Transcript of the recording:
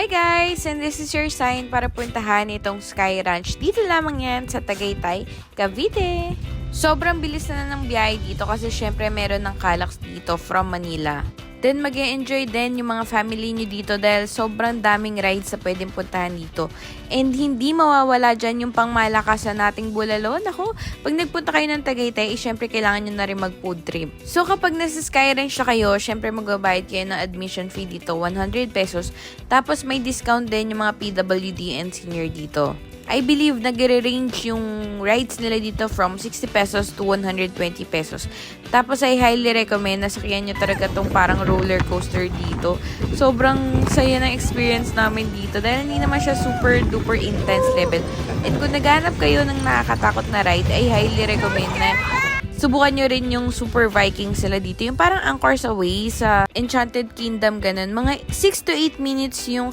Hi guys! And this is your sign para puntahan itong Sky Ranch. Dito lamang yan sa Tagaytay, Cavite. Sobrang bilis na ng biyahe dito kasi syempre meron ng Calax dito from Manila. Then mag-e-enjoy din yung mga family nyo dito dahil sobrang daming rides na pwedeng puntahan dito. And hindi mawawala dyan yung pangmalakasan nating bulalo. Naku, pag nagpunta kayo ng Tagaytay, syempre kailangan nyo na rin mag-food trip. So kapag nasa Sky Ranch na kayo, syempre magbabayad kayo ng admission fee dito, 100 pesos. Tapos may discount din yung mga PWD and senior dito. I believe nagre-range yung rides nila dito from 60 pesos to 120 pesos. Tapos I highly recommend na sakyan nyo talaga tong parang roller coaster dito. Sobrang saya ng experience namin dito dahil hindi naman siya super duper intense level. And kung naghanap kayo ng nakakatakot na ride, I highly recommend na subukan nyo rin yung Super Viking sila dito. Yung parang Anchors Away sa Enchanted Kingdom, ganun. Mga 6 to 8 minutes yung